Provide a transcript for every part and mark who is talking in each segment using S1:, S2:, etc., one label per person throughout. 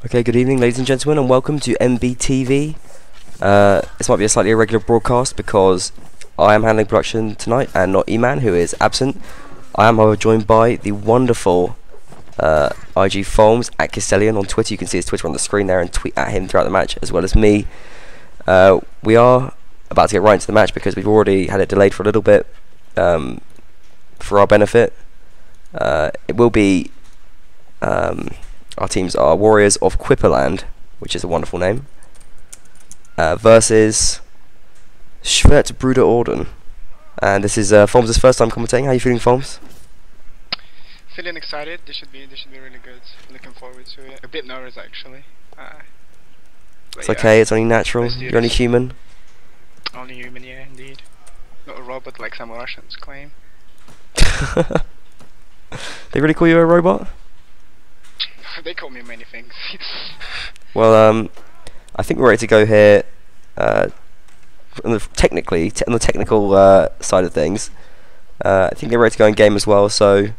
S1: Okay, good evening ladies and gentlemen, and welcome to MBTV. This might be a slightly irregular broadcast because I am handling production tonight and not E-Man, who is absent. I am, however, joined by the wonderful IG Folmes at Castellion on Twitter. You can see his Twitter on the screen there and tweet at him throughout the match, as well as me. We are about to get right into the match because we've already had it delayed for a little bit for our benefit. It will be... our teams are Warriors of Quiperland, which is a wonderful name, versus Schwertbrüderorden. And this is Folmes' first time commentating. How are you feeling, Folmes?
S2: Feeling excited. This should be really good. Looking forward to it. A bit nervous actually.
S1: It's okay. It's only natural. You're only human.
S2: Only human, yeah, indeed. Not a robot like some Russians claim.
S1: They really call you a robot?
S2: They call me many things.
S1: Well, I think we're ready to go here. On the technical side of things, I think they're ready to go in game as well. So,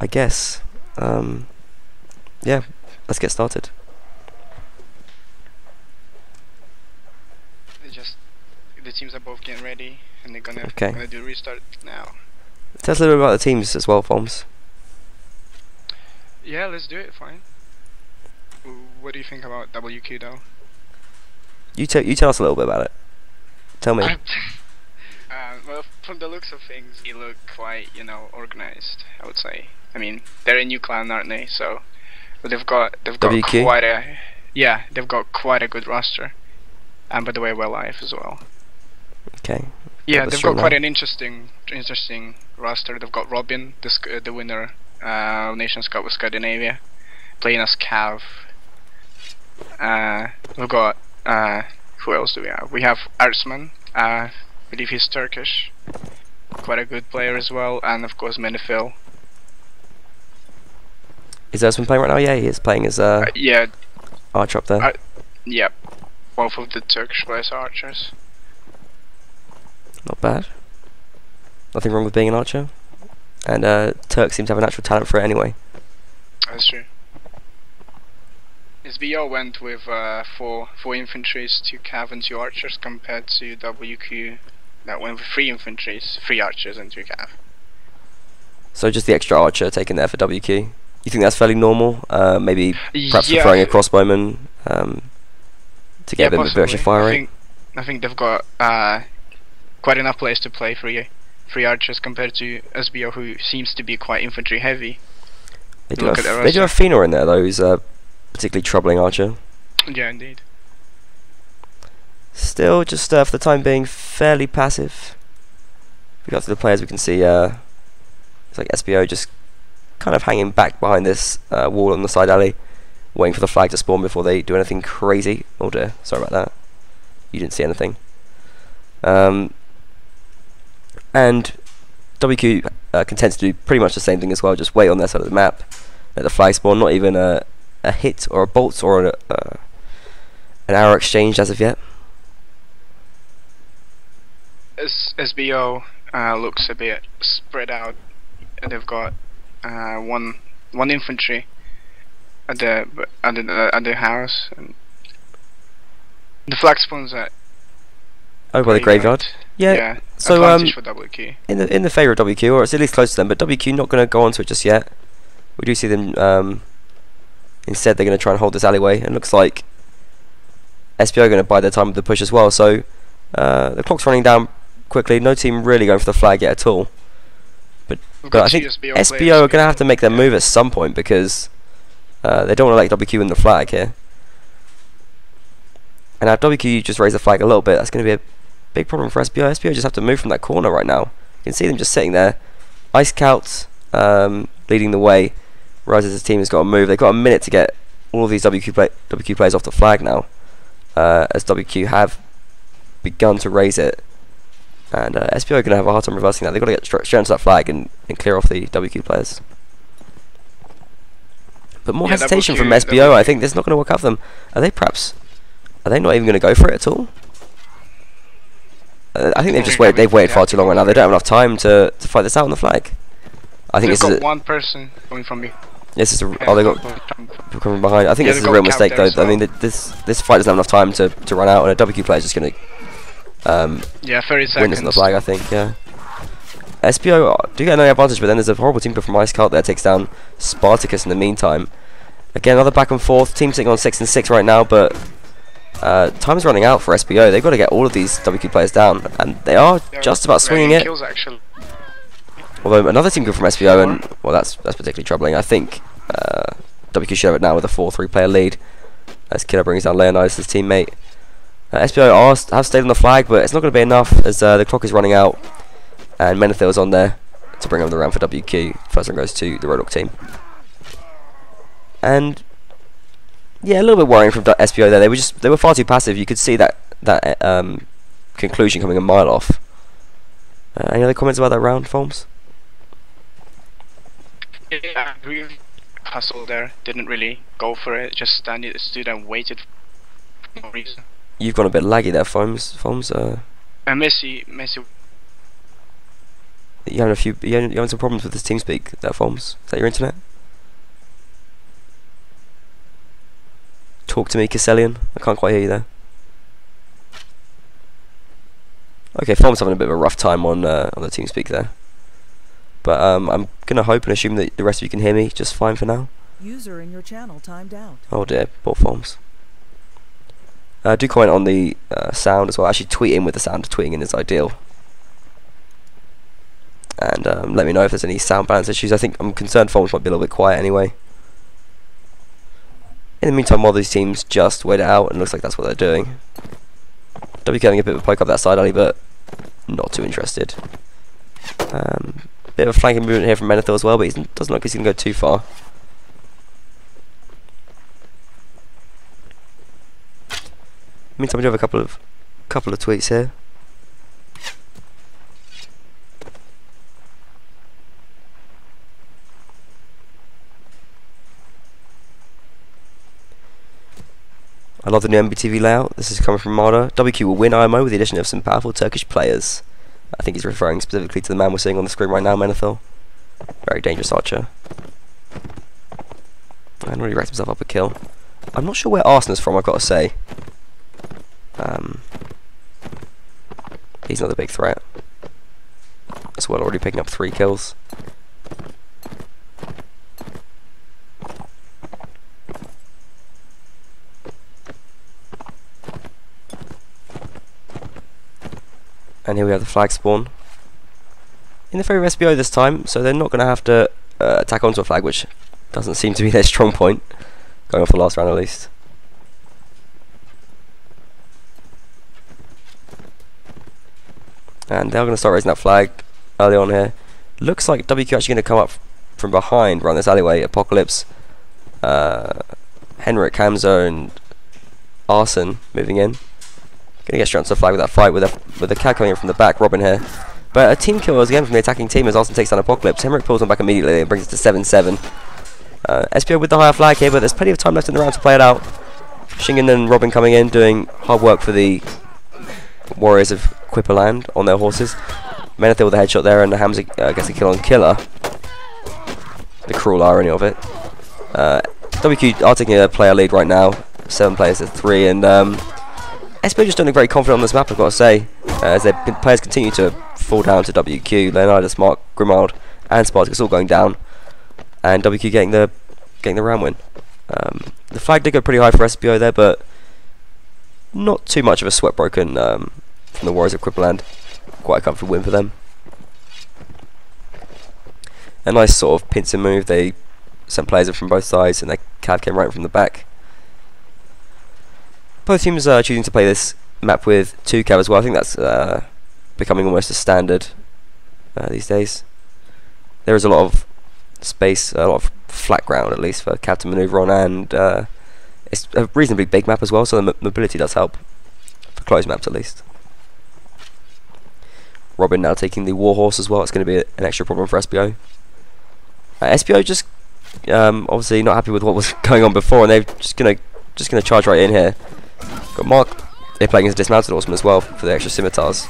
S1: I guess, yeah, let's get started.
S2: The teams are both getting ready, and they're gonna do a restart now.
S1: Tell us a little bit about the teams as well, Folmes.
S2: Yeah, let's do it. Fine. What do you think about WQ though?
S1: You tell us a little bit about it. Tell me.
S2: Well, from the looks of things, they look quite, organized, I would say. I mean, they're a new clan, aren't they? So, but they've got
S1: WQ?
S2: they've got quite a good roster, and by the way, well live as well.
S1: Okay.
S2: Yeah, they've got quite an interesting roster. They've got Robin, the winner. Nations Cup with Scandinavia, playing as Cav. We've got who else do we have? We have Arsman, I believe he's Turkish, quite a good player as well, and of course Menifil.
S1: Is Arsman playing right now? Yeah, he is playing as
S2: yeah,
S1: archer up there.
S2: Yeah, both of the Turkish players are archers.
S1: Not bad. Nothing wrong with being an archer. And Turks seem to have a natural talent for it anyway.
S2: That's true. SBO went with four infantries, 2 cav and 2 archers, compared to WQ that went with 3 infantries, 3 archers and 2 cav.
S1: So just the extra archer taken there for WQ. You think that's fairly normal? Maybe perhaps
S2: yeah,
S1: throwing a crossbowman to get a bit of extra fire rate?
S2: I think they've got quite enough players to play 3 archers compared to SBO, who seems to be quite infantry heavy.
S1: They do have Fenor in there though, who's a particularly troubling archer.
S2: Yeah, indeed.
S1: Still, just for the time being, fairly passive. If we go to the players, we can see it's like SBO just kind of hanging back behind this wall on the side alley, waiting for the flag to spawn before they do anything crazy. Oh dear, sorry about that. You didn't see anything. And WQ contends to do pretty much the same thing as well, just wait on their side of the map, let the flag spawn, not even a hit or a bolt or an arrow exchanged as of yet.
S2: SBO looks a bit spread out. They've got one infantry at the house, and the flag spawns at
S1: by the graveyard. Yeah. So
S2: advantage for WQ.
S1: in the favour of WQ, or it's at least close to them, but WQ not going to go onto it just yet. We do see them. Instead, they're going to try and hold this alleyway, and looks like SBO are going to bide their time with the push as well. So the clock's running down quickly. No team really going for the flag yet at all. But I think SBO are going to have to make their move at some point because they don't want to let WQ win the flag here. And now WQ just raise the flag a little bit. That's going to be a big problem for SBO. SBO just have to move from that corner right now. You can see them just sitting there. Ice Scout leading the way. Rise's team has got to move. They've got a minute to get all of these WQ players off the flag now, as WQ have begun to raise it. And SBO are going to have a hard time reversing that. They've got to get straight onto that flag and clear off the WQ players. But more hesitation from SBO. I think this is not going to work out for them. Are they not even going to go for it at all? I think they've waited far too long right now. They don't have enough time to fight this out on the flag. I think
S2: they've got one person coming from
S1: This is
S2: Yeah,
S1: oh, they got people coming behind. I think
S2: Yeah,
S1: this is
S2: they
S1: a
S2: got
S1: real
S2: capped
S1: mistake
S2: there
S1: though.
S2: as
S1: I mean,
S2: well.
S1: this fight doesn't have enough time to run out, and a WQ player is just going to
S2: Yeah, 30
S1: win this on the
S2: seconds.
S1: flag. I think. Yeah. SBO do get no advantage, but then there's a horrible team kill from Ice Cult that takes down Spartacus in the meantime. Again, another back and forth. Team sitting on 6 and 6 right now, but time's running out for SBO. They've got to get all of these WQ players down, and they are
S2: They're
S1: just about swinging
S2: getting
S1: it.
S2: kills, actually.
S1: Although another team kill from SBO, and well, that's particularly troubling. I think WQ should have it now with a 4-3 player lead, as Killer brings down Leonidas, his teammate. SBO have stayed on the flag, but it's not going to be enough as the clock is running out, and Menethil's on there to bring over the round for WQ. First one goes to the Roadhog team. And yeah, a little bit worrying from SBO there. They were far too passive. You could see that conclusion coming a mile off. Any other comments about that round, Folmes?
S2: Yeah, really hustle there. Didn't really go for it. Just stood and waited for no reason.
S1: You've gone a bit laggy there, Folmes.
S2: And Messi.
S1: You having some problems with this TeamSpeak there, Folmes? Is that your internet? Talk to me, Casellian. I can't quite hear you there. Okay, Folmes having a bit of a rough time on the TeamSpeak there. But I'm gonna hope and assume that the rest of you can hear me just fine for now.
S3: User in your channel timed out.
S1: Oh dear, poor Folmes. Do comment on the sound as well. Actually, tweet in with the sound. Tweeting in is ideal. And let me know if there's any sound balance issues. I think I'm concerned Folmes might be a little bit quiet anyway. In the meantime, while these teams just wait it out, and it looks like that's what they're doing. WK having a bit of a poke up that side alley, but not too interested. Bit of a flanking movement here from Menethil as well, but he doesn't look like he's going to go too far. Meantime, we do have a couple of tweets here. I love the new MBTV layout. This is coming from Marder. WQ will win IMO with the addition of some powerful Turkish players. I think he's referring specifically to the man we're seeing on the screen right now, Menethil. Very dangerous archer. And really racked himself up a kill. I'm not sure where Arsenal's from, I've got to say. He's not the big threat. As well, already picking up 3 kills. And here we have the flag spawn in the favour of SBO this time, so they're not going to have to attack onto a flag, which doesn't seem to be their strong point, going off the last round at least. And they're going to start raising that flag early on here. Looks like WQ actually going to come up from behind around this alleyway. Apocalypse, Henrik, Hamza and Arson moving in. Going to get straight onto the flag with that fight with the CAD coming in from the back. Robin here. But a team kill again from the attacking team as Arson takes down Apocalypse. Henrik pulls him back immediately and brings it to 7-7. SPO with the higher flag here, but there's plenty of time left in the round to play it out. Shingen and Robin coming in, doing hard work for the Warriors of Quiperland on their horses. Menethil with a headshot there, and Hamza gets a kill on Killer. The cruel irony of it. WQ are taking a player lead right now, 7 players to 3, and SPO just don't look very confident on this map, I've got to say, as their players continue to fall down to WQ. Leonidas, Mark, Grimald, and Spartacus all going down, and WQ getting the round win. The flag did go pretty high for SPO there, but not too much of a sweat broken from the Warriors of Quiperland. Quite a comfortable win for them. A nice sort of pincer move. They sent players in from both sides, and their CAV came right from the back. Both teams are choosing to play this map with 2 CAV as well. I think that's becoming almost a standard these days. There is a lot of space, a lot of flat ground at least for CAV to manoeuvre on, and it's a reasonably big map as well, so the mobility does help for closed maps at least. Robin now taking the Warhorse as well. It's going to be an extra problem for SPO. SPO just obviously not happy with what was going on before, and they're just gonna charge right in here. Got Mark. They're playing as a dismounted horseman as well for the extra scimitars,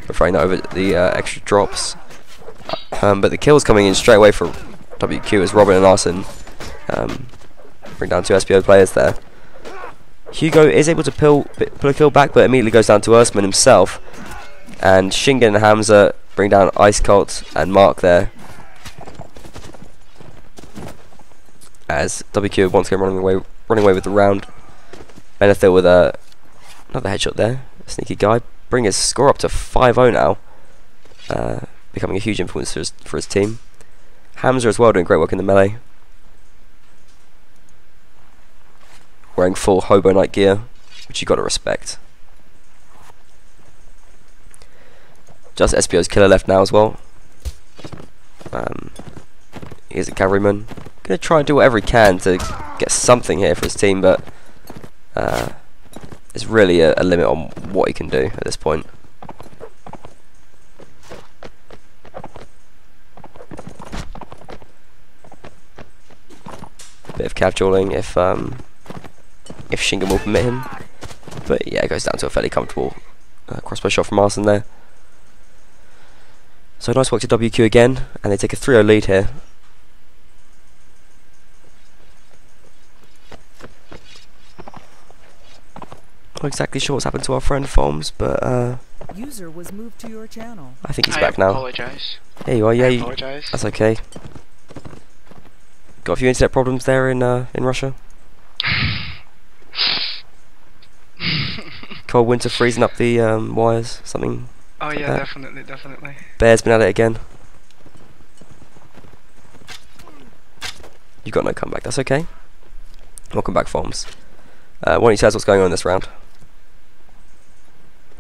S1: referring that over the extra drops. But the kills coming in straight away for WQ as Robin and Arson Bring down 2 SBO players there. Hugo is able to pull a kill back, but immediately goes down to Earthman himself. And Shingen and Hamza bring down Ice Cult and Mark there. As WQ once again running away with the round. Benethil with another headshot there. Sneaky guy. Bring his score up to 5-0 now. Becoming a huge influence for his team. Hamza as well doing great work in the melee. Wearing full Hobo Knight gear, which you got to respect. Just SBO's killer left now as well. He's a cavalryman. Gonna try and do whatever he can to get something here for his team, but there's really a limit on what he can do at this point. Bit of cav dueling if Shingen will permit him, but yeah, it goes down to a fairly comfortable crossbow shot from Arsene there. So nice work to WQ again, and they take a 3-0 lead here. Not exactly sure what's happened to our friend Foms, but
S3: User was moved to your channel.
S1: I think he's back now.
S2: I apologize.
S1: There you are. Yeah,
S2: I apologize.
S1: that's okay. Got a few internet problems there in Russia. Cold winter freezing up the wires, something.
S2: Oh yeah,
S1: like
S2: definitely.
S1: Bear's been at it again. You got no comeback. That's okay. Welcome back, Foms. Why don't you tell us what's going on in this round?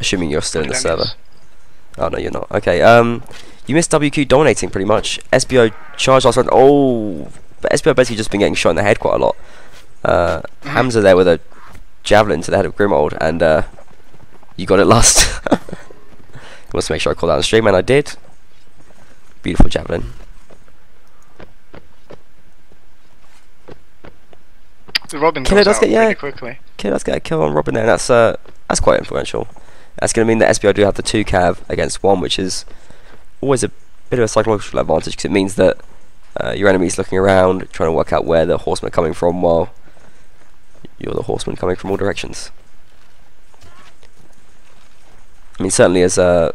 S1: Assuming you're still in the server. Oh no, you're not. Okay. You missed WQ dominating pretty much. SBO charged last round. Oh, but SBO basically just been getting shot in the head quite a lot. Hamza there with a javelin to the head of Grimold, and you got it last. Wants to make sure I call that on stream, and I did. Beautiful javelin.
S2: The Robin
S1: Killer does get
S2: pretty quickly.
S1: Killer does get a kill on Robin there. And that's quite influential. That's going to mean that SBO do have the 2 cav against 1, which is always a bit of a psychological advantage, because it means that your enemy's looking around, trying to work out where the horsemen are coming from, while you're the horseman coming from all directions. I mean, certainly as an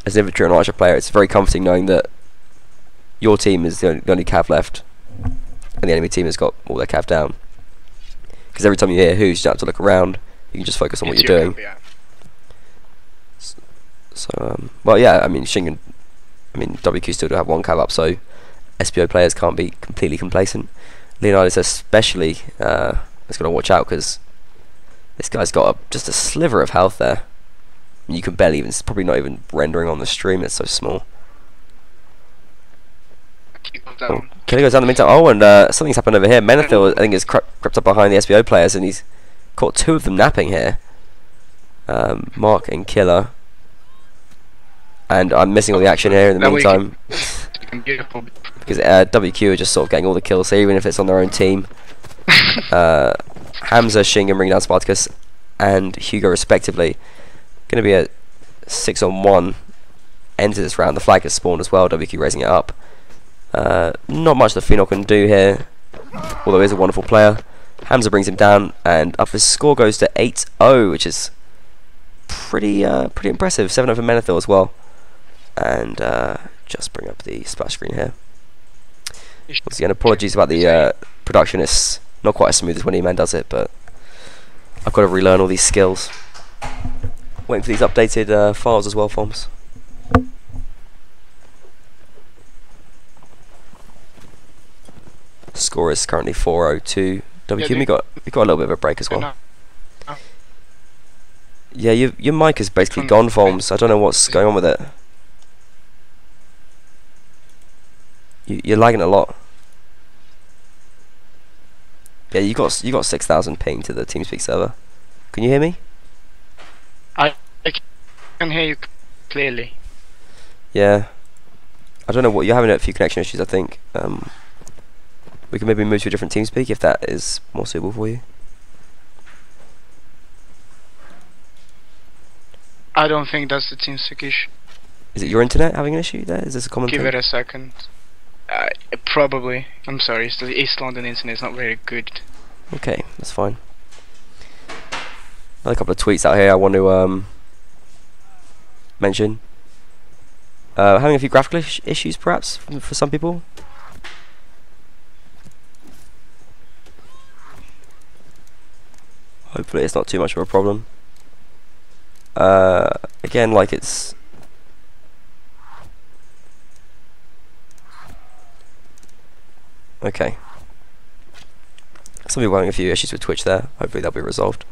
S1: infantry and archer player, it's very comforting knowing that your team is the only cav left, and the enemy team has got all their cav down. Because every time you hear who's, you don't have to look around. You can just focus on what you're doing.
S2: Yeah.
S1: So, well, yeah. I mean, WQ still do have 1 cav up, so SBO players can't be completely complacent. Leonidas especially has got to watch out, because this guy's got just a sliver of health there. You can barely even, it's probably not even rendering on the stream, it's so small. Oh, Kelly goes down the meantime. Oh, and something's happened over here. Menethil, I think, has crept up behind the SBO players, and he's caught 2 of them napping here. Mark and Killer. And I'm missing all the action here in the meantime. Because WQ are just sort of getting all the kills here, even if it's on their own team. Hamza, Shingen bringing down Spartacus, and Hugo respectively. Going to be a 6-on-1 end to this round. The flag has spawned as well, WQ raising it up. Not much the Phenol can do here, although he's a wonderful player. Hamza brings him down, and up his score goes to 8-0, which is pretty impressive. 7-0 for Menethil as well. And just bring up the splash screen here. Once again, apologies about the production. It's not quite as smooth as when E-Man does it, but I've got to relearn all these skills. Waiting for these updated files as well, Foms. Score is currently 4-0 WQ. We got a little bit of a break as well. Yeah, your mic is basically gone, Foms. I don't know what's going on with it. You're lagging a lot. Yeah, you got 6,000 ping to the TeamSpeak server. Can you hear me?
S2: I can hear you clearly.
S1: Yeah. I don't know what you're having, a few connection issues, I think. We can maybe move to a different TeamSpeak if that is more suitable for you.
S2: I don't think that's the TeamSpeak issue.
S1: Is it your internet having an issue there? Is this a common thing?
S2: Give it a second. Probably. I'm sorry. So the East London internet is not very good.
S1: Okay, that's fine. Another couple of tweets out here I want to mention. Having a few graphical issues, perhaps, for some people. Hopefully it's not too much of a problem. Again, like it's... Okay. Some people having a few issues with Twitch there. Hopefully they'll be resolved.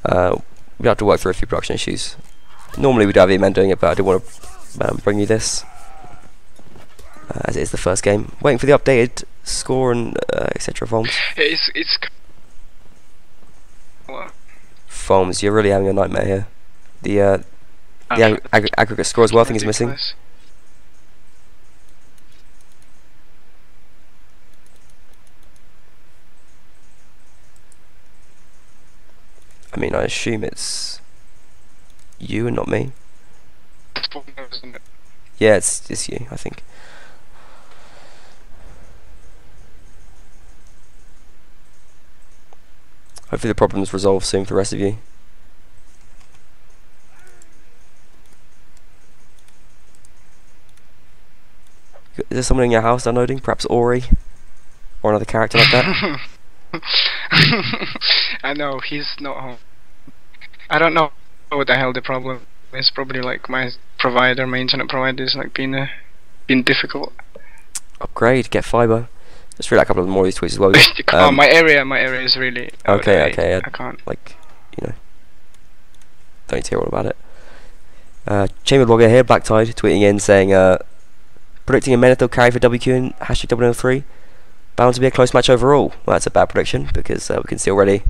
S1: We have to work through a few production issues. Normally we'd have E-Man doing it, but I did want to bring you this. As it is the first game. Waiting for the updated score and etc. Foams.
S2: It's what?
S1: Foams, you're really having a nightmare here. The aggregate score as well I think is missing.
S2: Ridiculous.
S1: I mean, I assume it's you and not me.
S2: Isn't it?
S1: Yeah, it's you, I think. Hopefully the problem's resolved soon for the rest of you. Is there someone in your house downloading? Perhaps Ori? Or another character like that?
S2: I know, he's not home. I don't know what the hell the problem is. Probably like my provider, my internet provider is like being difficult.
S1: Upgrade, get fiber. Let's read out a couple of more of these tweets as well.
S2: Come on, my area is really...
S1: Okay,
S2: I can't.
S1: Like, you know, don't need to hear all about it. Chamber blogger here, Black Tide, tweeting in saying, predicting a Menethil carry for WQ and hashtag WNL3. Bound to be a close match overall. Well, that's a bad prediction because we can see already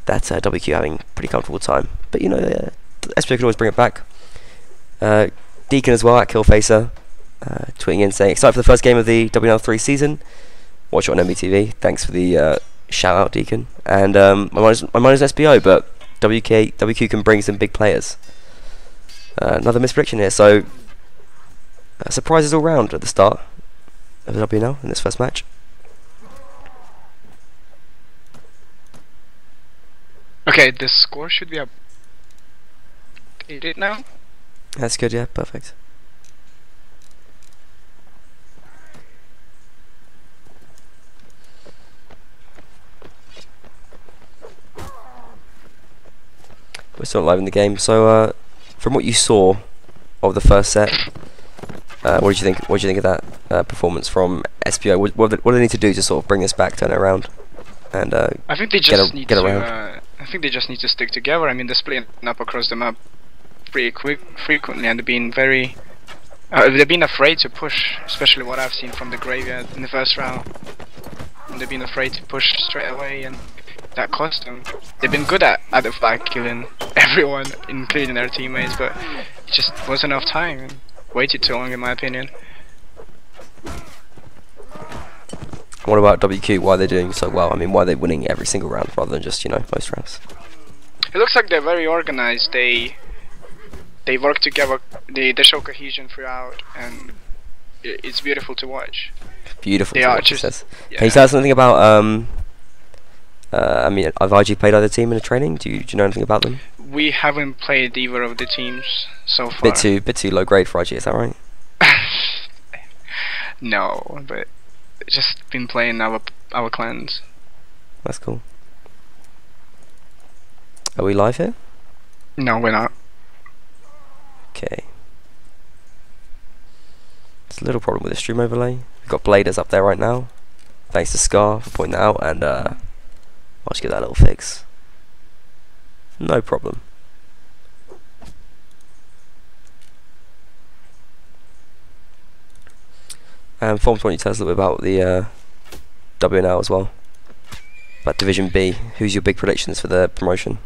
S1: that WQ having a pretty comfortable time. But you know, SPO can always bring it back. Deacon as well at Killfacer, tweeting in saying, excited for the first game of the WNL3 season. Watch it on MBTV. Thanks for the shout out, Deacon. And my mind is SPO, but WQ can bring some big players. Another misprediction here. So surprises all round at the start of the WNL in this first match.
S2: Okay, the score should be updated now.
S1: That's good, yeah, perfect. We're still live in the game. So, from what you saw of the first set, what did you think? What did you think of that performance from SPO? What do they need to do to sort of bring this back, turn it around, and
S2: I think they just need
S1: get
S2: to.
S1: around?
S2: I think they just need to stick together. I mean, they're splitting up across the map pretty frequently, and they've been very. They've been afraid to push, especially what I've seen from the graveyard in the first round. And they've been afraid to push straight away, and that cost them. They've been good at the fact killing everyone, including their teammates, but it just wasn't enough time. And waited too long, in my opinion.
S1: What about WQ? Why are they doing so well? I mean, why are they winning every single round rather than just, you know, most rounds?
S2: It looks like they're very organized. They work together. They show cohesion throughout, and it's beautiful to watch.
S1: Beautiful.
S2: They
S1: to
S2: are
S1: watch,
S2: just.
S1: it says.
S2: Yeah.
S1: Can you tell us something about I mean, have IG played either team in a training? Do you know anything about them?
S2: We haven't played either of the teams so far.
S1: Bit too low grade for IG, is that right?
S2: No, but just been playing our clans.
S1: That's cool. Are we live here?
S2: No, we're not.
S1: Okay. There's a little problem with the stream overlay. We've got Bladers up there right now. Thanks to Scar for pointing that out, and I'll just get that little fix. No problem. And Forms, why don't you tell us a little bit about the WNL as well? About Division B. Who's your big predictions for the promotion?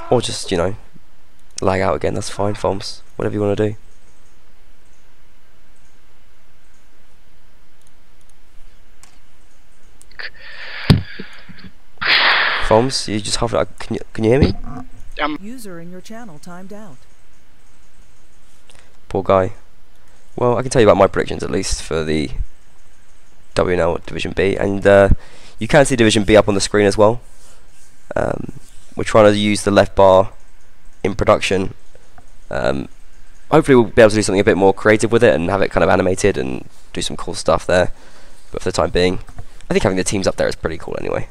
S1: Or just, you know, lag out again, that's fine, Forms. Whatever you want to do. Forms, you just half. Can you hear me?
S3: User in your channel timed out.
S1: Poor guy. Well, I can tell you about my predictions at least for the WNL Division B, and you can see Division B up on the screen as well. We're trying to use the left bar in production. Hopefully we'll be able to do something a bit more creative with it and have it kind of animated and do some cool stuff there. But for the time being, I think having the teams up there is pretty cool anyway.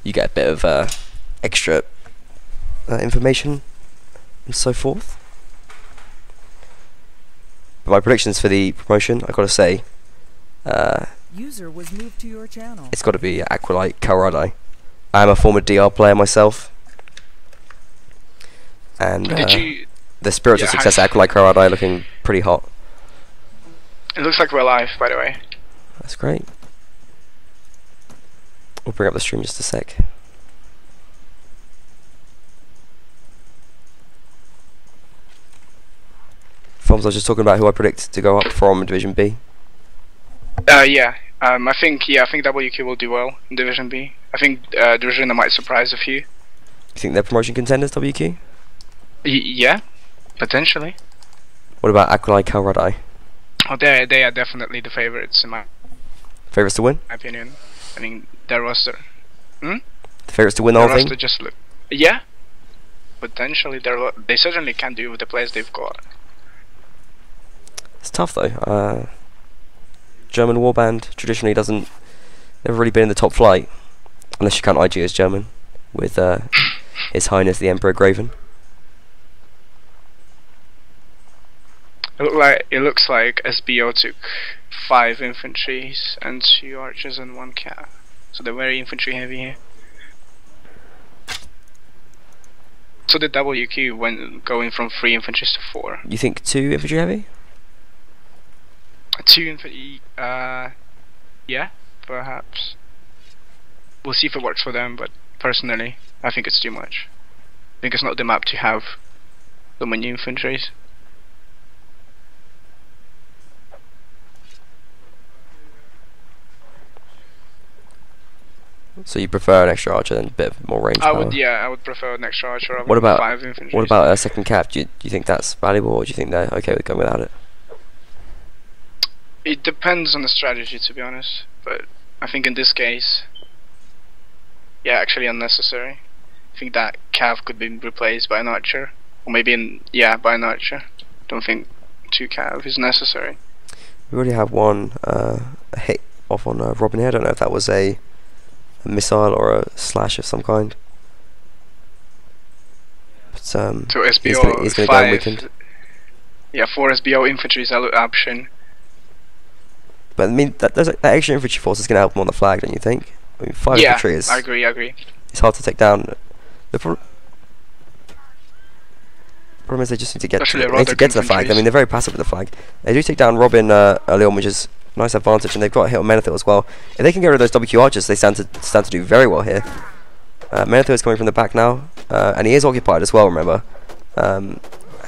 S1: You get a bit of extra information and so forth. But my predictions for the promotion, I've got to say,
S3: User was moved to your channel.
S1: it's got to be Aqualite Calradi. I am a former DR player myself, and the spirits of success at Aqualite Calradi are looking pretty hot.
S2: It looks like we're live, by the way.
S1: That's great. We'll bring up the stream just a sec. Foms, I was just talking about who I predict to go up from Division B.
S2: Yeah. I think WQ will do well in Division B. I think Division might surprise a few.
S1: You think they're promotion contenders, WQ?
S2: Yeah, potentially.
S1: What about Aqualite Calradi?
S2: Oh, they are definitely the favorites in my
S1: Favourites to win?
S2: opinion. I mean, their roster.
S1: The favourites to win the
S2: Their
S1: whole thing?
S2: roster just look. Yeah, potentially. They certainly can do with the players they've got.
S1: It's tough though. German warband traditionally never really been in the top flight, unless you count IG as German, with His Highness the Emperor Graven.
S2: It looks like SBO took 5 infantries and 2 archers and 1 cav. So they're very infantry heavy here. So the WQ went going from 3 infantries to 4.
S1: You think 2 infantry heavy?
S2: 2 infantry, yeah, perhaps. We'll see if it works for them, but personally, I think it's too much. I think it's not the map to have so many infantries.
S1: So you prefer an extra archer and a bit more range power?
S2: I would prefer an extra archer over
S1: What about
S2: 5 infantries.
S1: What about a second cav? Do you think that's valuable, or do you think they're okay with going without it?
S2: It depends on the strategy, to be honest, but I think in this case, yeah, actually unnecessary. I think that cav could be replaced by an archer, or maybe by an archer. Don't think 2 cav is necessary.
S1: We already have one hit off on Robin here. I don't know if that was a missile or a slash of some kind. But,
S2: so SBO
S1: he's going to go unweakened.
S2: Yeah, 4 SBO infantry is an option.
S1: But I mean, that extra infantry force is going to help them on the flag, don't you think? I mean, 5 infantry is.
S2: I agree.
S1: It's hard to take down. The problem is they just need to get to the flag. I mean, they're very passive with the flag. They do take down Robin early on, which is a nice advantage, and they've got a hit on Menethil as well. If they can get rid of those WQ archers, they stand to do very well here. Menethil is coming from the back now, and he is occupied as well. Remember,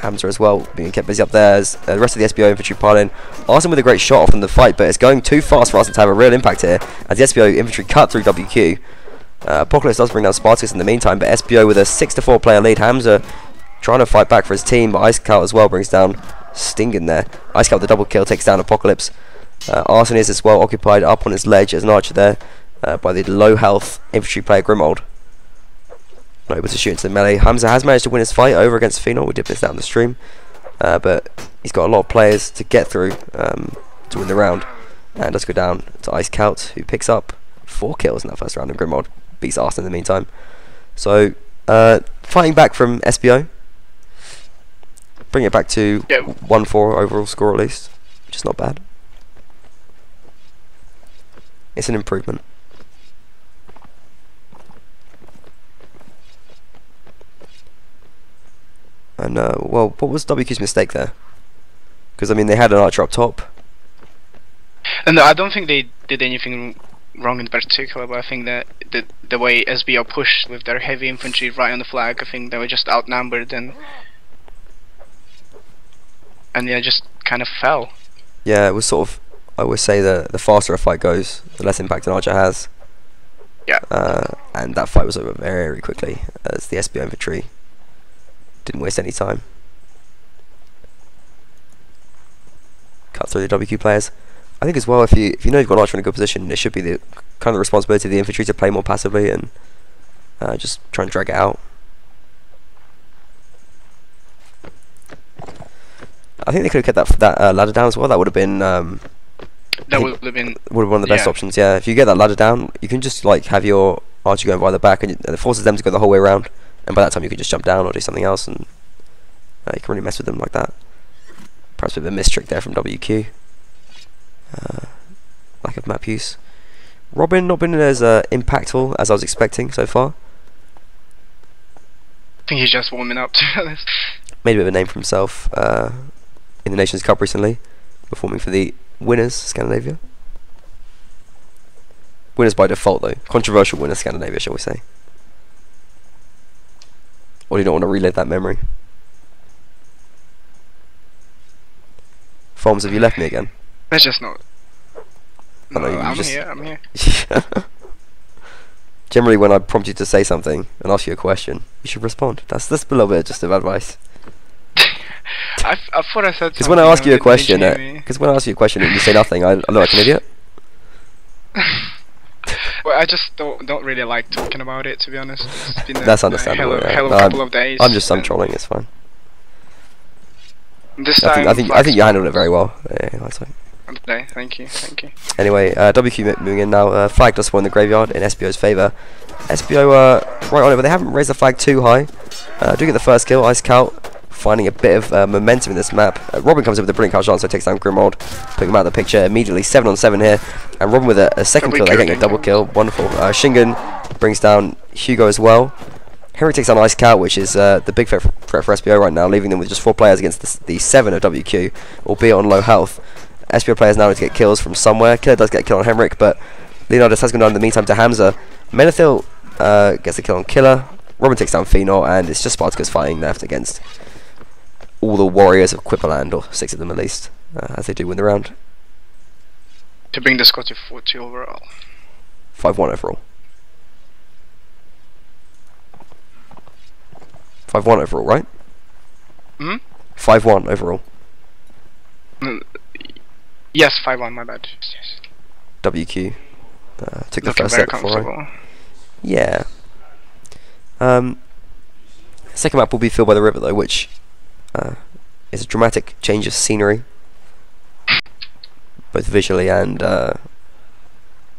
S1: Hamza as well being kept busy up there as the rest of the SBO infantry pile in. Arson with a great shot off in the fight, but it's going too fast for Arson to have a real impact here as the SBO infantry cut through WQ. Apocalypse does bring down Spartacus in the meantime, but SBO with a 6-4 player lead. Hamza trying to fight back for his team, but Ice Scout as well brings down Sting in there. Ice Scout with the double kill takes down Apocalypse. Arson is as well occupied up on his ledge as an archer there by the low health infantry player Grimold. Not able to shoot into the melee. Hamza has managed to win his fight over against Phenol. We did this out in the stream, but he's got a lot of players to get through to win the round, and does go down to Ice Scout, who picks up 4 kills in that first round, and Grimold beats Arson in the meantime. So fighting back from SBO, bring it back to 1-4 overall score at least, which is not bad. It's an improvement. And well, what was WQ's mistake there? Because I mean, they had an archer up top.
S2: And I don't think they did anything wrong in particular, but I think that the way SBO pushed with their heavy infantry right on the flag, I think they were just outnumbered and yeah, just kind of fell.
S1: Yeah, it was sort of. I always say the faster a fight goes, the less impact an archer has.
S2: Yeah.
S1: And that fight was over very quickly as the SBO infantry Didn't waste any time. Cut through the WQ players. I think as well, if you know you've got an archer in a good position, it should be the kind of responsibility of the infantry to play more passively and just try and drag it out. I think they could have kept that ladder down as well. That would have been one of the best options. Yeah, if you get that ladder down, you can just like have your archer going via the back, and it forces them to go the whole way around. And by that time, you can just jump down or do something else, and you can really mess with them like that. Perhaps a bit of a miss trick there from WQ. Lack of map use. Robin not been as impactful as I was expecting so far.
S2: I think he's just warming up, to be honest.
S1: Made a bit of a name for himself in the Nations Cup recently, performing for the winners, Scandinavia. Winners by default though. Controversial winners, Scandinavia, shall we say. Or do you not want to relive that memory? Forms, have you left me again?
S2: Let's just not.
S1: No,
S2: I'm here.
S1: Generally, when I prompt you to say something and ask you a question, you should respond. That's a little bit just of advice.
S2: I thought I said.
S1: Because when I ask you a question, and you say nothing, I look like an idiot.
S2: Well, I just don't really like talking about it, to be honest. It's been
S1: that's understandable.
S2: hell of a couple of days.
S1: I'm trolling. It's fine.
S2: This time,
S1: I think you handled it very well. Yeah, that's fine.
S2: Okay, thank you.
S1: Anyway, WQ moving in now. Flag does spawn in the graveyard in SBO's favour. SBO right on it, but they haven't raised the flag too high. Do get the first kill. Ice Cow finding a bit of momentum in this map. Robin comes in with a brilliant card, so takes down Grimold, putting him out of the picture immediately. 7 on 7 here, and Robin with a second kill. They're getting a double kill. Wonderful. Shingen brings down Hugo as well. Henry takes on Ice Cow, which is the big threat for SBO right now, leaving them with just 4 players against the 7 of WQ, albeit on low health. SBO players now need to get kills from somewhere. Killer does get a kill on Henrik, but Leonardus has gone down in the meantime to Hamza. Menethil gets a kill on Killer. Robin takes down Phenor, and it's just Spartacus fighting left against all the warriors of Quiperland, or 6 of them at least, as they do win the round.
S2: To bring the score to 40 overall.
S1: 5-1 overall. 5-1 overall, right? 5-1 overall.
S2: Yes, 5-1, my bad. Yes.
S1: WQ took the
S2: Looking
S1: first
S2: very
S1: set before.
S2: comfortable.
S1: Yeah. Second map will be Filled by the River though, which is a dramatic change of scenery, both visually and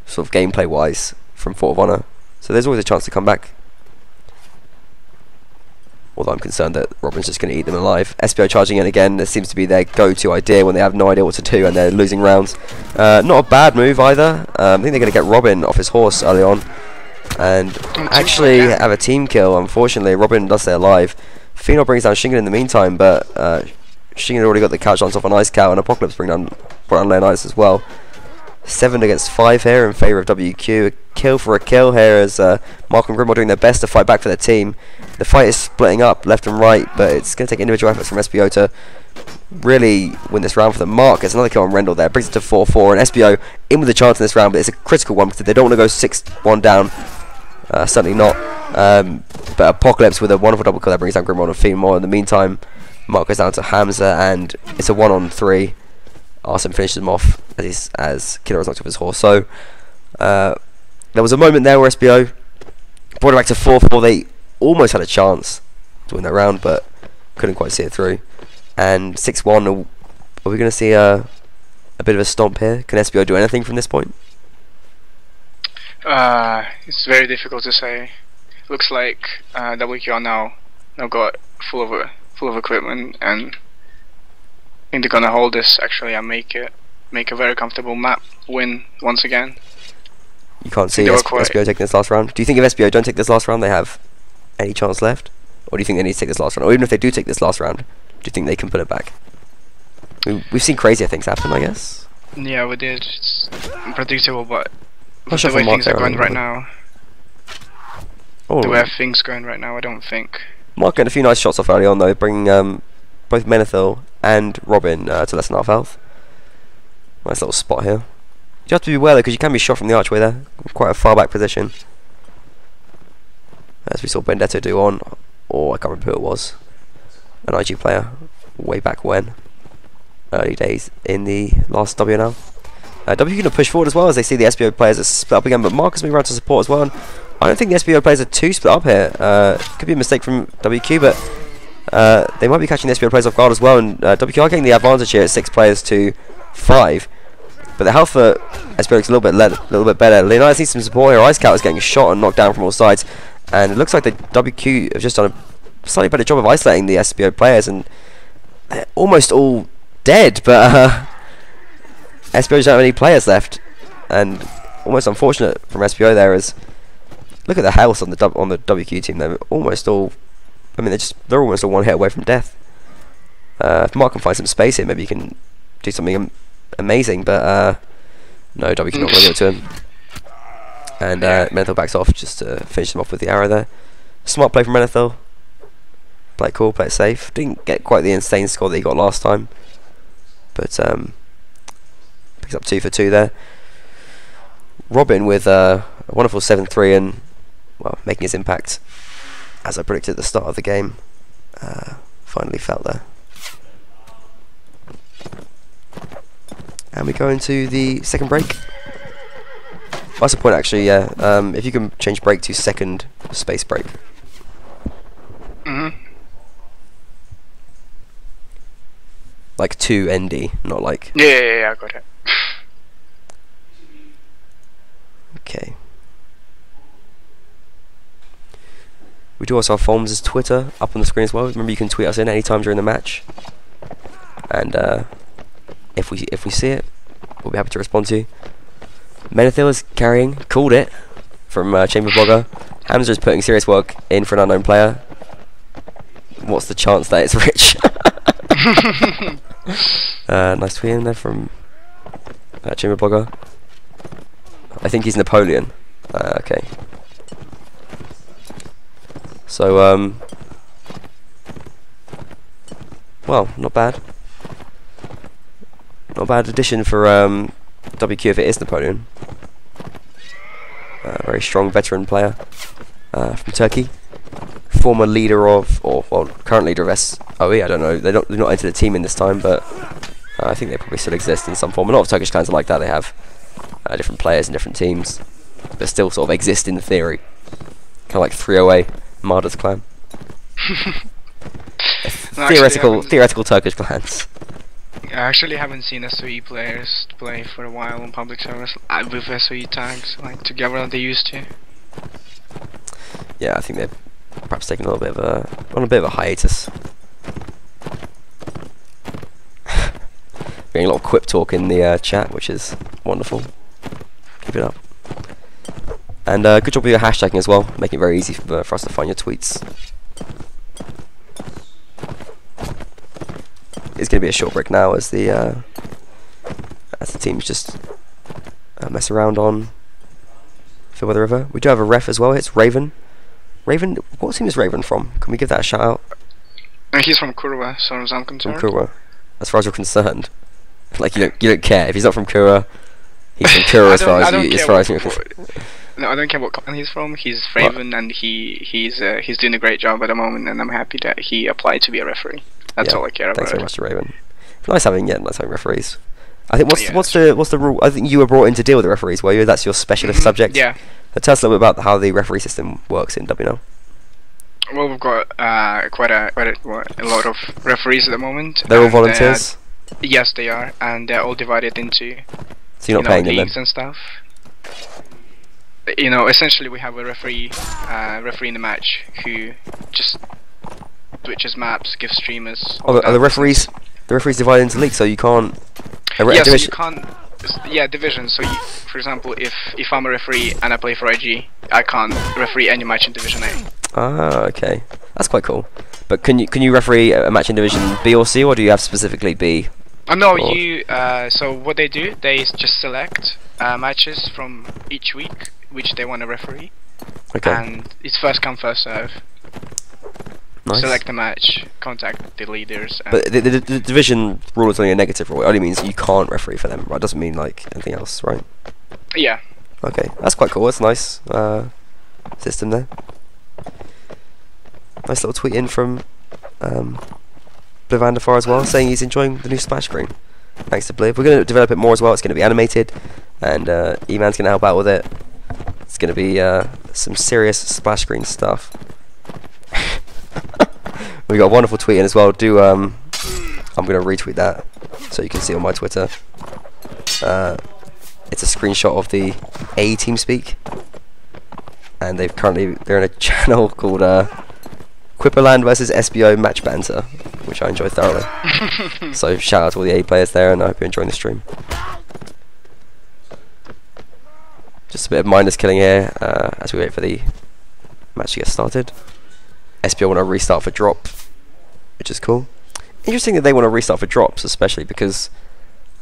S1: sort of gameplay wise from Fort of Honor. So there's always a chance to come back. Although I'm concerned that Robin's just going to eat them alive. SBO charging in again. This seems to be their go-to idea when they have no idea what to do and they're losing rounds. Not a bad move either. I think they're going to get Robin off his horse early on and actually have a team kill. Unfortunately, Robin does stay alive. Phenor brings down Shingen in the meantime, but Shingen had already got the couch on Ice Cow, and Apocalypse brought down Leonidas as well. 7 against 5 here in favour of WQ. A kill for a kill here as Mark and Grim are doing their best to fight back for their team. The fight is splitting up left and right, but it's going to take individual efforts from SBO to really win this round for them. Mark gets another kill on Rendell there, brings it to 4-4, and SBO in with a chance in this round, but it's a critical one because they don't want to go 6-1 down. Certainly not. But Apocalypse with a wonderful double kill that brings down Grimrod and Phenor. In the meantime, Mark goes down to Hamza, and it's a 1-on-3. Arsene finishes him off as Killer has knocked off his horse. So there was a moment there where SBO brought it back to 4-4. They almost had a chance to win that round, but couldn't quite see it through. And 6-1. Are we going to see a bit of a stomp here? Can SBO do anything from this point?
S2: It's very difficult to say. Looks like WQ now got full of equipment, and I think they're gonna hold this actually and make a very comfortable map win once again.
S1: You can't see SBO taking this last round. Do you think if SBO don't take this last round, they have any chance left, or do you think they need to take this last round? Or even if they do take this last round, do you think they can put it back? We've seen crazier things happen, I guess.
S2: Yeah, we did. It's unpredictable, but
S1: the
S2: way things are going right now.
S1: Oh,
S2: the way things going right now, I don't think.
S1: Mark getting a few nice shots off early on though, bringing both Menethil and Robin to less than half health. Nice little spot here. You have to be aware though, because you can be shot from the archway there, quite a far back position. As we saw Benedetto do on, or I can't remember who it was. an IG player way back when, early days in the last WNL. WQ going to push forward as well as they see the SBO players are split up again, but Marcus moving around to support as well. And I don't think the SBO players are too split up here. Could be a mistake from WQ, but they might be catching the SBO players off guard as well. And WQ are getting the advantage here at 6 players to 5. But the health for SBO looks a little bit better. Leonidas needs some support here. Ice Cat is getting shot and knocked down from all sides. And it looks like the WQ have just done a slightly better job of isolating the SBO players. And they're almost all dead, but SBO don't have any players left. And almost unfortunate from SBO there is, look at the health on the WQ team. They're almost all, I mean, they're almost all one hit away from death. If Mark can find some space here, maybe he can do something amazing, but no, WQ not going to give it to him. And Menethil backs off just to finish him off with the arrow there. Smart play from Menethil. Play it cool, play it safe. Didn't get quite the insane score that he got last time, but picks up 2 for 2 there. Robin with a wonderful 7-3 and, well, making his impact as I predicted at the start of the game. Finally felt there. And we go into the second break. That's the point actually, yeah. If you can change break to second space break. Like 2 ND, not like...
S2: Yeah, I got it.
S1: Okay. We do also have Folm's Twitter up on the screen as well. Remember, you can tweet us in anytime during the match. And if we see it, we'll be happy to respond to you. Menethil is carrying, called it, from Chamber Blogger. Hamza is putting serious work in for an unknown player. What's the chance that it's Rich? Nice tweet in there from Chamber Blogger. I think he's Napoleon. Okay. So, well, not bad. Not a bad addition for WQ if it is Napoleon. Very strong veteran player from Turkey. Former leader of, or well, current leader of SOE. I don't know. They're not entered a team in this time, but I think they probably still exist in some form. A lot of Turkish clans are like that. They have different players in different teams, but still sort of exist in theory. Kind of like 308, Marder's clan. Theoretical Turkish clans.
S2: I actually haven't seen SOE players play for a while on public servers with SOE tags like together like they used to.
S1: Yeah, I think they're perhaps taking a little bit of a hiatus. Getting a lot of quip talk in the chat, which is wonderful. Keep it up. And good job with your hashtagging as well, making it very easy for us to find your tweets. It's going to be a short break now as the teams just mess around on Fairweather River. We do have a ref as well. It's Raven. Raven, what team is Raven from? Can we give that a shout out?
S2: He's from Kurwa, as far as I'm concerned.
S1: From Kurwa, as far as you're concerned. Like you don't care if he's not from Kurwa. He's from Kurwa as far as you're concerned.
S2: No, I don't care what clan he's from. He's Raven, and he's doing a great job at the moment, and I'm happy that he applied to be a referee. That's all I care about.
S1: Thanks very much to Raven. Nice having referees. I think what's the rule? I think you were brought in to deal with the referees, were you? That's your specialist subject.
S2: Yeah.
S1: Tell us a little bit about how the referee system works in WNL.
S2: Well, we've got quite a lot of referees at the moment.
S1: They're all volunteers.
S2: Yes, they are, and they're all divided into
S1: leagues
S2: and stuff. You know, essentially we have a referee in the match who just switches maps, gives streamers.
S1: Are the referees divided into leagues, so you can't?
S2: Yeah, so you can't. Yeah, division. So, for example, if I'm a referee and I play for IG, I can't referee any match in Division A.
S1: Ah, okay, that's quite cool. But can you referee a match in Division B or C, or do you have specifically B?
S2: No, you. So what they do, they just select matches from each week which they want to referee.
S1: Okay.
S2: And it's first come, first serve.
S1: Nice.
S2: Select a match, contact the leaders. And
S1: but the division rule is only a negative rule. It only means you can't referee for them, right? Doesn't mean like anything else, right?
S2: Yeah.
S1: Okay, that's quite cool. That's a nice system there. Nice little tweet in from Blivandafar as well, saying he's enjoying the new splash screen. Thanks to Bliv. We're going to develop it more as well. It's going to be animated, and E-Man's going to help out with it. It's going to be some serious splash screen stuff. We got a wonderful tweet in as well. I'm going to retweet that so you can see it on my Twitter. It's a screenshot of the A team speak, and they're in a channel called Quiperland versus SBO match banter, which I enjoy thoroughly. So shout out to all the A players there, and I hope you're enjoying the stream. Just a bit of mindless killing here as we wait for the match to get started. SBO want to restart for drop, which is cool. Interesting that they want to restart for drops, especially because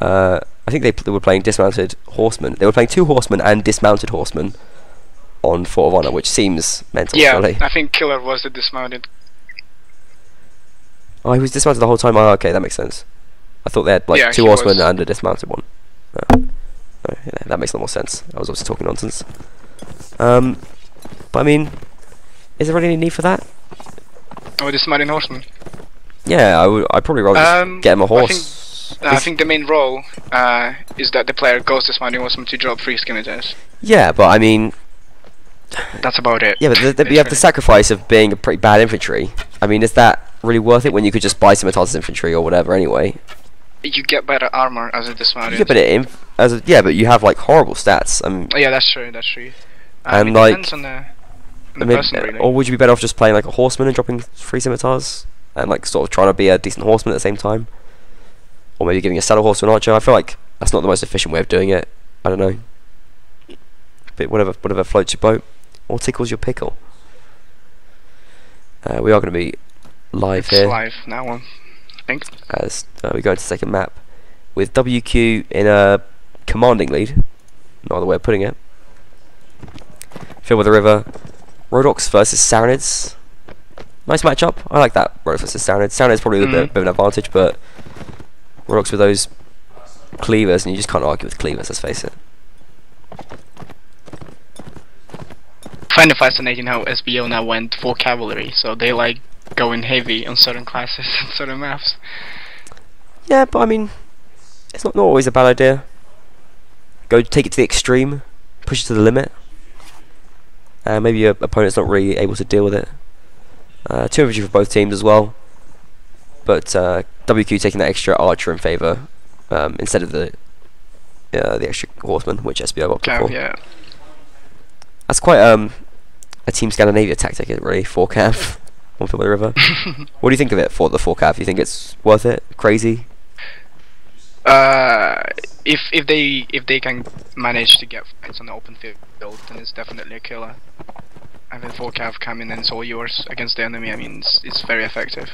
S1: I think they were playing dismounted horsemen. They were playing 2 horsemen and dismounted horsemen on Fort of Honor, which seems mental.
S2: Yeah,
S1: really.
S2: I think Killer was the dismounted.
S1: Oh, he was dismounted the whole time. Oh, okay, that makes sense. I thought they had like 2 horsemen and a dismounted one. No, yeah, that makes a lot more sense. I was also talking nonsense. But I mean, is there really any need for that?
S2: Oh, dismounted horseman.
S1: Yeah, I'd probably rather just get him a horse.
S2: I think the main role is that the player goes dismounting horseman to drop 3 scimitars.
S1: Yeah, but I mean,
S2: that's about it.
S1: Yeah, but you have the sacrifice of being a pretty bad infantry. I mean, is that really worth it when you could just buy scimitars as infantry or whatever anyway?
S2: You get better armor as a dismounted.
S1: You get better yeah, but you have like horrible stats.
S2: Oh, yeah, that's true. That's true.
S1: And
S2: it
S1: like,
S2: depends on the person, really.
S1: Or would you be better off just playing like a horseman and dropping 3 scimitars and like sort of trying to be a decent horseman at the same time, or maybe giving a saddle horse to an archer? I feel like that's not the most efficient way of doing it. I don't know. But whatever floats your boat or tickles your pickle. We are going to be live here.
S2: It's live now, I think.
S1: As we go into the second map with WQ in a commanding lead. No other way of putting it. Filled with the river. Rhodoks versus Saranids. Nice matchup. I like that. Rhodoks versus Saranids. Saranids probably a bit of an advantage, but Rhodoks with those cleavers, and you just can't argue with cleavers, let's face it.
S2: I find it fascinating how SBO now went for cavalry, so they like going heavy on certain classes and certain maps.
S1: Yeah, but I mean, it's not always a bad idea. Take it to the extreme, push it to the limit. Maybe your opponent's not really able to deal with it. 2 infantry for both teams as well, but WQ taking that extra archer in favour instead of the extra horseman, which SBO opted for.
S2: Yeah.
S1: That's quite a Team Scandinavia tactic, isn't it, really? 4 cav on Field by the River. What do you think of it for the 4 cav? You think it's worth it? Crazy?
S2: If they can manage to get fights on the open field, then it's definitely a killer. And then 4 cav come in and it's all yours against the enemy. I mean, it's very effective.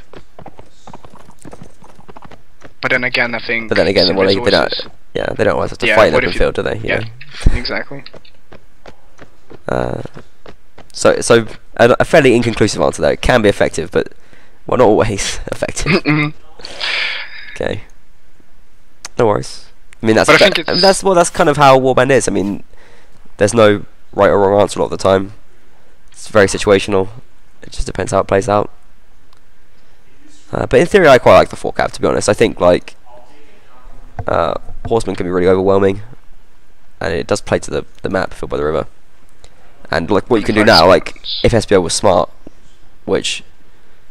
S2: But then again, I think.
S1: But then again, well, they don't. Yeah, they don't always have to fight in the open field, do they?
S2: Yeah, exactly.
S1: So a fairly inconclusive answer there. It can be effective, but well, not always effective. Okay. No worries. I mean, that's kind of how Warband is. I mean, there's no right or wrong answer a lot of the time. It's very situational. It just depends how it plays out. But in theory, I quite like the 4 cav, to be honest. I think like horsemen can be really overwhelming, and it does play to the map Field by the River. And like what you can do now, like if SBO was smart, which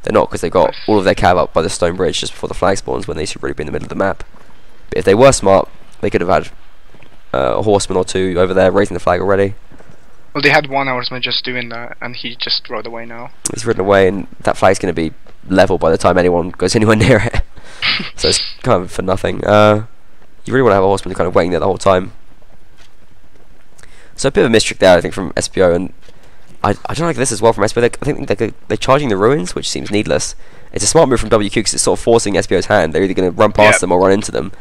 S1: they're not because they got all of their cav up by the stone bridge just before the flag spawns when they should really be in the middle of the map. But if they were smart, they could have had a horseman or 2 over there raising the flag already.
S2: Well, they had 1 horseman just doing that, and he just rode away now.
S1: He's ridden away, and that flag's going to be level by the time anyone goes anywhere near it. So it's kind of for nothing. You really want to have a horseman kind of waiting there the whole time. So a bit of a mistrick there, I think, from SBO, and I don't like this as well from SBO. I think they're charging the ruins, which seems needless. It's a smart move from WQ because it's sort of forcing SBO's hand. They're either going to run past them or run into them,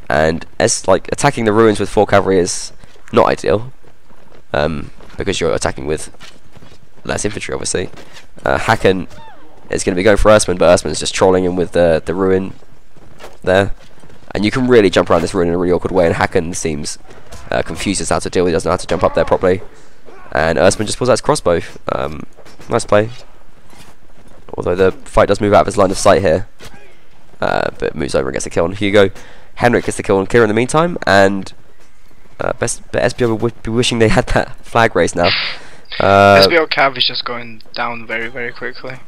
S1: and like attacking the ruins with 4 cavalry is not ideal, because you're attacking with less infantry, obviously. Hacken is going to be going for Ersman, but Ersman's just trolling him with the ruin there, and you can really jump around this ruin in a really awkward way, and Hacken seems confused as to how to deal with it. He doesn't know how to jump up there properly, and Ersman just pulls out his crossbow. Nice play, although the fight does move out of his line of sight here. but moves over and gets a kill on Hugo. Henrik gets the kill on Kira in the meantime, and SBO would be wishing they had that flag race now.
S2: SBO Cav is just going down very, very quickly.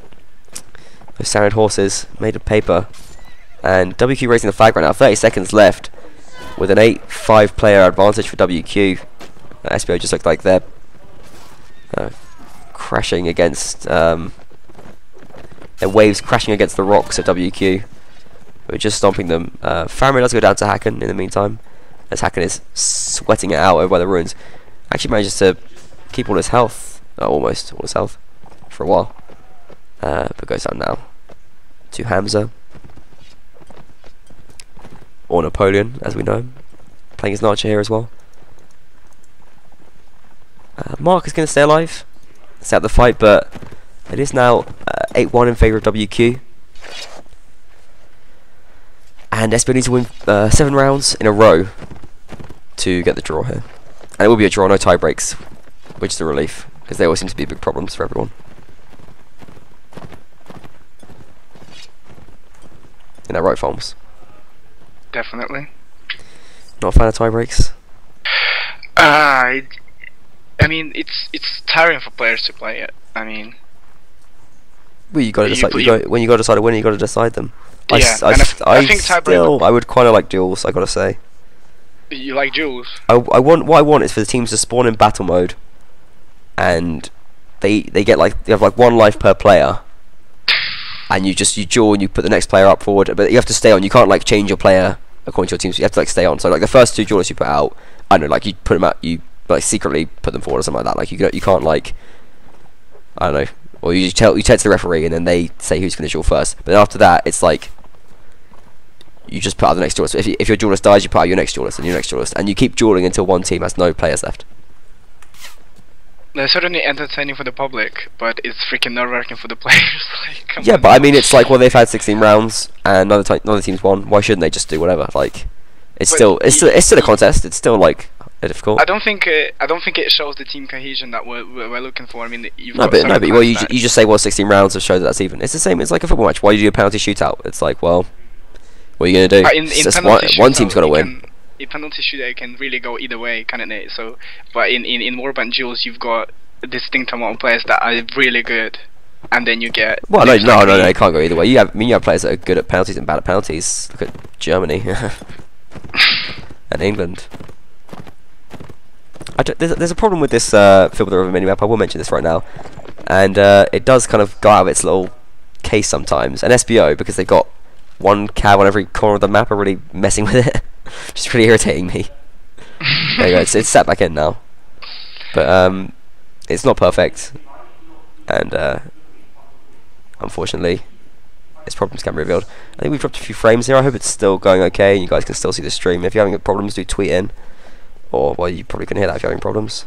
S1: Those Sanded Horses made of paper, and WQ raising the flag right now. 30 seconds left, with an 8-5 player advantage for WQ. SBO just looked like they're crashing against their waves crashing against the rocks of WQ. We're just stomping them. Faramir does go down to Hacken in the meantime, as Hacken is sweating it out over by the ruins. Actually manages to keep all his health, almost all his health, for a while. But goes down now to Hamza, or Napoleon, as we know him, playing his Archer here as well. Mark is going to stay alive, stay out the fight, but it is now 8-1 in favour of WQ. And SBO needs to win 7 rounds in a row to get the draw here. And it will be a draw, no tie breaks, which is a relief, because they always seem to be big problems for everyone. In that right, Folmes?
S2: Definitely.
S1: Not a fan of tie breaks?
S2: I mean, it's tiring for players to play it. I mean,
S1: well, you got to decide. When you got to decide a winner, you got to decide them.
S2: Yeah, I think tiebreak.
S1: I would quite like duels. I got to say.
S2: You like duels?
S1: What I want is for the teams to spawn in battle mode, and they get like they have like 1 life per player, and you duel and you put the next player up forward, but you have to stay on. You can't like change your player according to your team. So you have to like stay on. So like the first 2 duelists you put out, I don't know, like you put them out, you like secretly put them forward or something like that. Like you can't like, I don't know, or you tell to the referee and then they say who's going to duel first. But then after that, it's like you just put out the next duelist. If your duelist dies, you put out your next duelist and your next duelist, and you keep dueling until one team has no players left.
S2: They're certainly entertaining for the public, but it's freaking nerve-wracking for the players. Like,
S1: yeah, but I mean, it's like, well, they've had 16 rounds and another team's won. Why shouldn't they just do whatever? Like, it's still a contest. It's still like difficult.
S2: I don't think it shows the team cohesion that we're looking for. I mean, you
S1: just say, well, 16 rounds to show that that's even. It's the same. It's like a football match. Why do you do a penalty shootout? It's like, well, what are you gonna do?
S2: In
S1: just one team's got to win.
S2: In penalty shootout, it can really go either way, can't it? So, but in warband duels, you've got a distinct amount of players that are really good, and then you get.
S1: Well, no, it can't go either way. You have players that are good at penalties and bad at penalties. Look at Germany and England. There's a problem with this Quiperland minimap. I will mention this right now, and it does kind of go out of its little case sometimes. And SBO, because they've got 1 cav on every corner of the map, are really messing with it. Just really irritating me. There you go. It's sat back in now, but it's not perfect, and unfortunately, its problems can be revealed. I think we've dropped a few frames here. I hope it's still going okay, and you guys can still see the stream. If you're having problems, do tweet in. Or, well, you probably can hear that if you're having problems.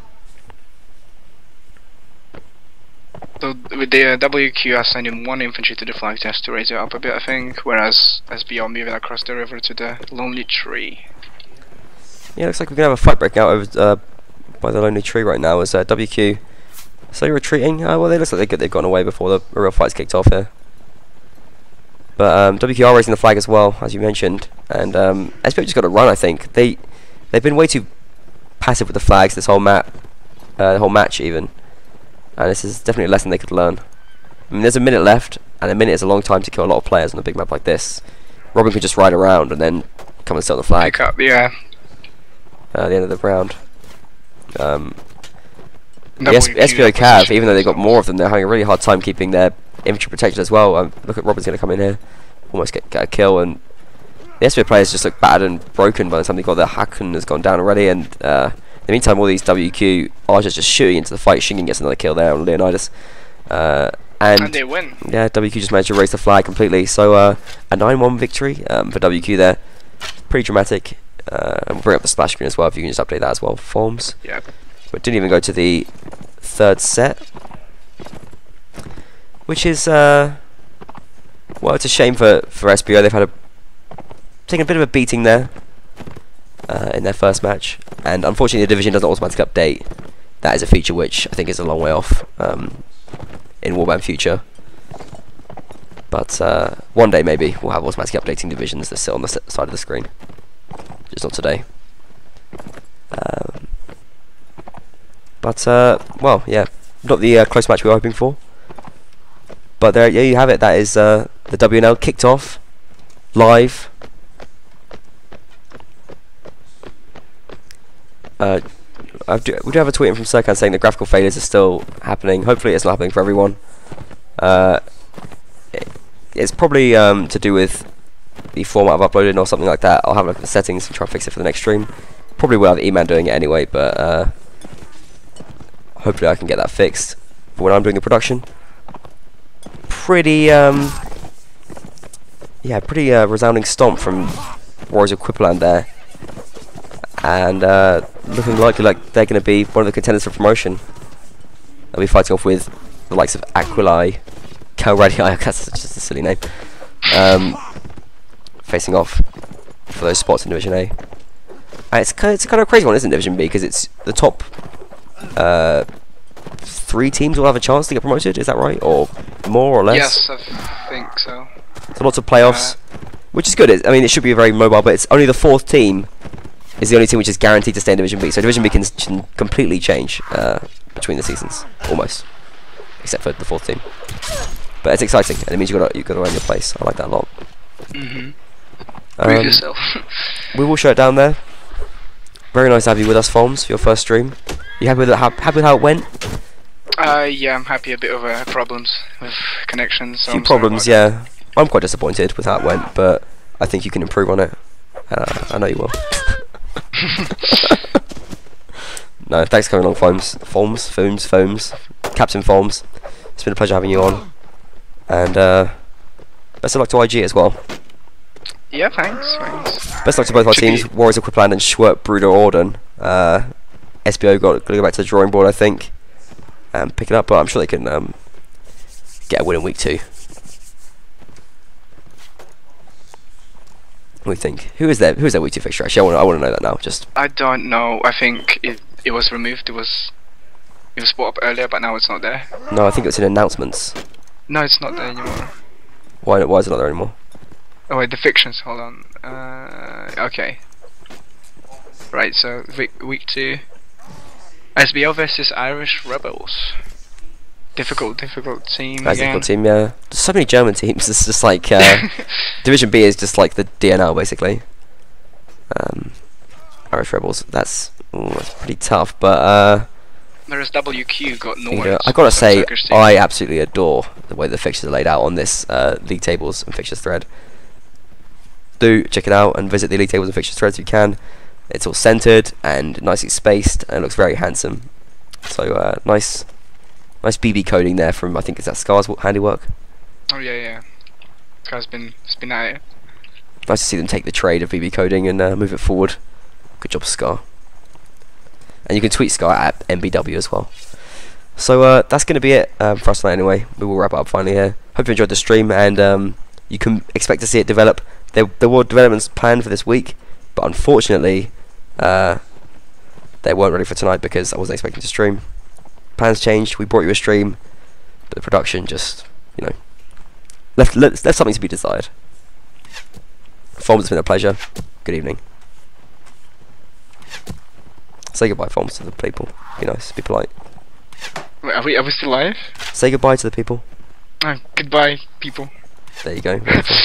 S2: So, with the WQ are sending 1 infantry to the flag just to raise it up a bit, I think, whereas SBO moving across the river to the Lonely Tree.
S1: Yeah, looks like we're going to have a fight breaking out over, by the Lonely Tree right now, as WQ slowly retreating. Well, they look like they've gotten away before the real fight's kicked off here. But WQ are raising the flag as well, as you mentioned, and SBO just got to run, I think. They've been way too passive with the flags this whole map, the whole match even, and this is definitely a lesson they could learn. I mean, there's a minute left, and a minute is a long time to kill a lot of players on a big map like this. Robin could just ride around and then come and set the flag.
S2: Pick up, yeah.
S1: At the end of the round. The SBO Cav, even though they've got more of them, they're having a really hard time keeping their infantry protected as well. Look at Robin's going to come in here, almost get a kill, and the SBO players just look battered and broken by the time they got their Hacken has gone down already, and in the meantime all these WQ archers just shooting into the fight. Shingen gets another kill there on Leonidas, and
S2: they win.
S1: Yeah, WQ just managed to raise the flag completely, so a 9-1 victory for WQ there. Pretty dramatic, and we'll bring up the splash screen as well if you can just update that as well, Forms.
S2: Yeah.
S1: But didn't even go to the 3rd set, which is well, it's a shame for SBO. They've had taken a bit of a beating there in their first match, and unfortunately the division doesn't automatically update. That is a feature which I think is a long way off in Warband Future. But one day maybe we'll have automatically updating divisions that sit on the side of the screen. Just not today. Well, yeah, not the close match we were hoping for. But there you have it. That is the WNL kicked off live. We do have a tweet from Serkan saying the graphical failures are still happening. Hopefully it's not happening for everyone. It's probably to do with the format of uploading or something like that. I'll have a look at the settings and try and fix it for the next stream. Probably will have E-Man doing it anyway, but hopefully I can get that fixed for when I'm doing the production. Pretty resounding stomp from Warriors of Quiperland there, and looking likely like they're going to be one of the contenders for promotion. They'll be fighting off with the likes of Aquilai, Calradii, that's just a silly name, facing off for those spots in Division A. And it's kind of a crazy one, isn't it, Division B? Because it's the top 3 teams will have a chance to get promoted. Is that right, or more or less?
S2: Yes, I think so.
S1: So lots of playoffs, which is good. I mean, it should be very mobile, but it's only the 4th team is the only team which is guaranteed to stay in Division B. So Division B can completely change between the seasons, almost, except for the 4th team. But it's exciting, and it means you've got to earn your place. I like that a lot.
S2: Prove yourself.
S1: We will show it down there. Very nice to have you with us, Folms, for your first stream. You happy with how it went?
S2: Yeah, I'm happy. A bit of problems with connections. So
S1: A few problems, yeah. I'm quite disappointed with how it went, but I think you can improve on it. I know you will. No, thanks for coming along, Folms, Captain Folms. It's been a pleasure having you on, and best of luck to IG as well.
S2: Yeah, thanks.
S1: Best of luck to both our teams, Warriors of Quiperland and Schwertbrüderorden. SBO got to go back to the drawing board, I think, and pick it up, but I'm sure they can get a win in week 2. What do you think? Who is their week 2 fixture? Actually, I want to know that now.
S2: I don't know. I think it was removed. It was brought up earlier, but now it's not there.
S1: No, I think it's in announcements.
S2: No, it's not there anymore.
S1: Why is it not there anymore?
S2: Oh wait, the fictions. Hold on. Okay. Right. So week 2. SBO versus Irish Rebels. Difficult team.
S1: That's a difficult team, yeah. There's so many German teams. It's just like Division B is just like the DNL basically. Irish Rebels. That's pretty tough, but
S2: Whereas WQ got Norway.
S1: I gotta say, I absolutely adore the way the fixtures are laid out on this league tables and fixtures thread. Do check it out and visit the league tables and fixtures threads if you can. It's all centered and nicely spaced, and it looks very handsome. So nice BB coding there from, I think it's that Scar's handiwork.
S2: Oh yeah. Scar's been at it.
S1: Nice to see them take the trade of BB coding and move it forward. Good job, Scar. And you can tweet Scar at MBW as well. So that's going to be it for us tonight anyway. We will wrap it up finally here. Hope you enjoyed the stream, and you can expect to see it develop. There were developments planned for this week, but unfortunately they weren't ready for tonight because I wasn't expecting to stream. Plans changed, we brought you a stream, but the production just, left something to be desired. Folms, it's been a pleasure. Good evening. Say goodbye, Folms, to the people. Be nice, be polite.
S2: Wait, are we still live?
S1: Say goodbye to the people.
S2: Goodbye, people.
S1: There you go. Wonderful.